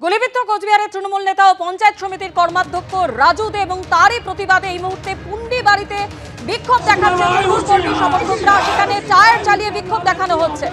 গুলিবিদ্ধ কোচবিহারের তৃণমূল নেতা ও পঞ্চায়েত সমিতির কর্মাধ্যক্ষ রাজু দে এবং তারই প্রতিবাদে এই মুহূর্তে পুন্ডি বাড়িতে বিক্ষোভ দেখাচ্ছে তৃণমূল কর্মী সমর্থকরা। সেখানে টায়ার চালিয়ে বিক্ষোভ দেখানো হচ্ছে।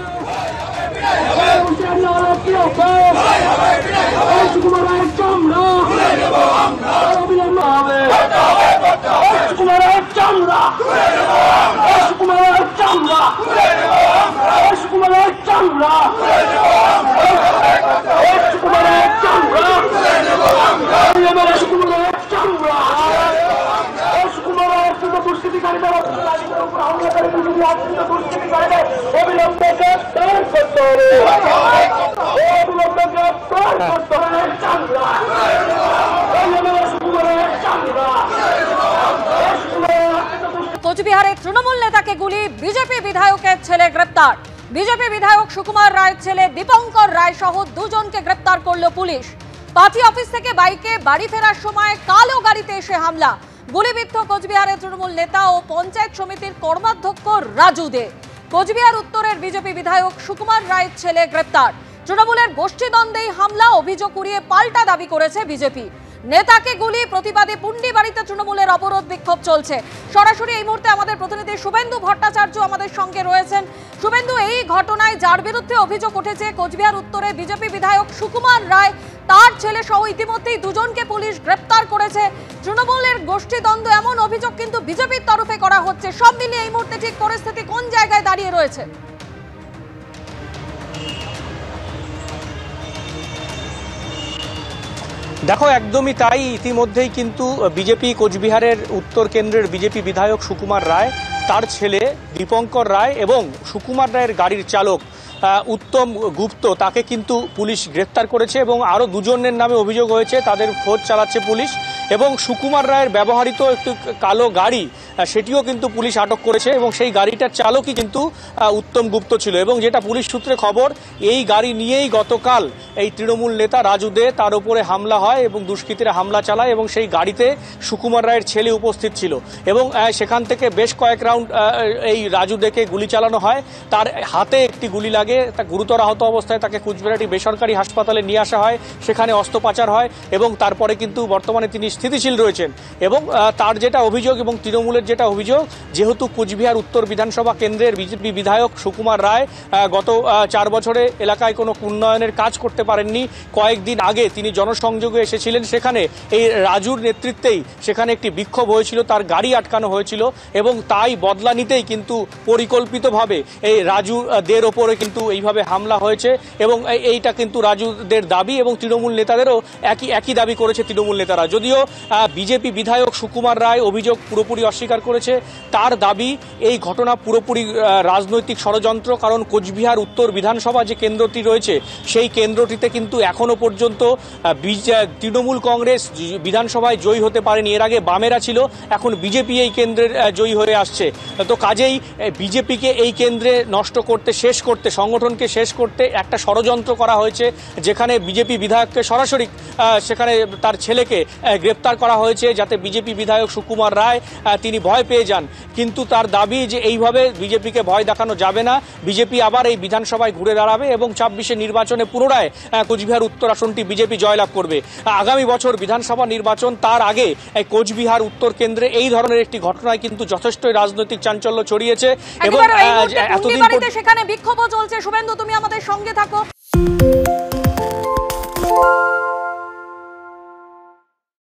কোচবিহারের তৃণমূল নেতাকে গুলি, বিজেপি বিধায়কের ছেলে গ্রেপ্তার। বিজেপি বিধায়ক সুকুমার রায়ের ছেলে দীপঙ্কর রায় সহ দুজনকে গ্রেপ্তার করল পুলিশ। পার্টি অফিস থেকে বাইকে বাড়ি ফেরার সময় কালো গাড়িতে এসে হামলা। গুলিবিদ্ধ কোচবিহারের তৃণমূল নেতা ও পঞ্চায়েত সমিতির কর্মাধ্যক্ষ রাজু দে। কোচবিহার উত্তরের বিজেপি বিধায়ক সুকুমার রায়ের ছেলে গ্রেপ্তার। তৃণমূলের গোষ্ঠীদ্বন্দ্বেই হামলা, অভিযোগ উড়িয়ে পাল্টা দাবি করেছে বিজেপি। নেতাকে গুলি, প্রতিবাদে পুন্ডি বাড়িতে তৃণমূলের অবরোধ বিক্ষোভ চলছে। সরাসরি এই মুহূর্তে আমাদের প্রতিনিধি শুভেন্দু ভট্টাচার্য আমাদের সঙ্গে রয়েছেন। শুভেন্দু, এই ঘটনায় যার বিরুদ্ধে অভিযোগ উঠেছে কোচবিহার উত্তরে বিজেপি বিধায়ক সুকুমার রায়, তার ছেলে সহ ইতিমধ্যেই দুজনকে পুলিশ গ্রেপ্তার করেছে। তৃণমূলের গোষ্ঠীদ্বন্দ্ব এমন অভিযোগ কিন্তু বিজেপির তরফে করা হচ্ছে। সব মিলিয়ে এই মুহূর্তে ঠিক পরিস্থিতি কোন জায়গায় দাঁড়িয়ে রয়েছে? দেখো, একদমই তাই। ইতিমধ্যেই কিন্তু বিজেপি কোচবিহারের উত্তর কেন্দ্রের বিজেপি বিধায়ক সুকুমার রায়, তার ছেলে দীপঙ্কর রায় এবং সুকুমার রায়ের গাড়ির চালক উত্তম গুপ্ত, তাকে কিন্তু পুলিশ গ্রেপ্তার করেছে এবং আরও দুজনের নামে অভিযোগ হয়েছে। তাদের খোঁজ চালাচ্ছে পুলিশ এবং সুকুমার রায়ের ব্যবহৃত একটি কালো গাড়ি, সেটিও কিন্তু পুলিশ আটক করেছে এবং সেই গাড়িটার চালকই কিন্তু উত্তম গুপ্ত ছিল। এবং যেটা পুলিশ সূত্রে খবর, এই গাড়ি নিয়েই গতকাল এই তৃণমূল নেতা রাজু দে, তার উপরে হামলা হয় এবং দুষ্কৃতীরা হামলা চালায় এবং সেই গাড়িতে সুকুমার রায়ের ছেলে উপস্থিত ছিল এবং সেখান থেকে বেশ কয়েক রাউন্ড এই রাজু দেকে গুলি চালানো হয়। তার হাতে একটি গুলি লাগে, তা গুরুতর আহত অবস্থায় তাকে কুচবিহার বেসরকারি হাসপাতালে নিয়ে আসা হয়। সেখানে অস্ত্রোপচার হয় এবং তারপরে কিন্তু বর্তমানে তিনি স্থিতিশীল রয়েছেন। এবং তার যেটা অভিযোগ এবং তৃণমূলের যেটা অভিযোগ, যেহেতু কোচবিহার উত্তর বিধানসভা কেন্দ্রের বিজেপি বিধায়ক সুকুমার রায় গত 4 বছরে এলাকায় কোনো উন্নয়নের কাজ করতে পারেননি। কয়েকদিন আগে তিনি জনসংযোগে এসেছিলেন, সেখানে এই রাজুর নেতৃত্বেই সেখানে একটি বিক্ষোভ হয়েছিল, তার গাড়ি আটকানো হয়েছিল এবং তাই বদলা নিতেই কিন্তু পরিকল্পিতভাবে এই রাজু দের ওপরে কিন্তু এইভাবে হামলা হয়েছে। এবং এইটা কিন্তু রাজুদের দাবি এবং তৃণমূল নেতাদেরও একই দাবি করেছে তৃণমূল নেতারা। যদিও বিজেপি বিধায়ক সুকুমার রায় অভিযোগ পুরোপুরি অস্বীকার করেছে। তার দাবি এই ঘটনা পুরোপুরি রাজনৈতিক ষড়যন্ত্র, কারণ কোচবিহার উত্তর বিধানসভা যে কেন্দ্রটি রয়েছে সেই কেন্দ্রটিতে কিন্তু এখনো পর্যন্ত তৃণমূল কংগ্রেস বিধানসভায় জয়ী হতে পারেনি। এর আগে বামেরা ছিল, এখন বিজেপি এই কেন্দ্রের জয়ী হয়ে আসছে। তো কাজেই বিজেপিকে এই কেন্দ্রে নষ্ট করতে, শেষ করতে, সংগঠনকে শেষ করতে একটা ষড়যন্ত্র করা হয়েছে, যেখানে বিজেপি বিধায়ককে সরাসরি সেখানে তার ছেলেকে গ্রেপ্তার করা হয়েছে, যাতে বিজেপি বিধায়ক সুকুমার রায় তিনি ভয় পেয়ে যান। কিন্তু তার দাবি যে এইভাবে বিজেপিকে ভয় দেখানো যাবে না, বিজেপি আবার এই বিধানসভায় ঘুরে দাঁড়াবে এবং 26 নির্বাচনে পুনরায় কোচবিহার উত্তর আসনটি বিজেপি জয়লাভ করবে। আগামী বছর বিধানসভা নির্বাচন, তার আগে কোচবিহার উত্তর কেন্দ্রে এই ধরনের একটি ঘটনায় কিন্তু যথেষ্ট রাজনৈতিক চাঞ্চল্য ছড়িয়েছে এবং এতদিন সেখানে বিক্ষোভও চলছে। শুভেন্দু, তুমি আমাদের সঙ্গে থাকো।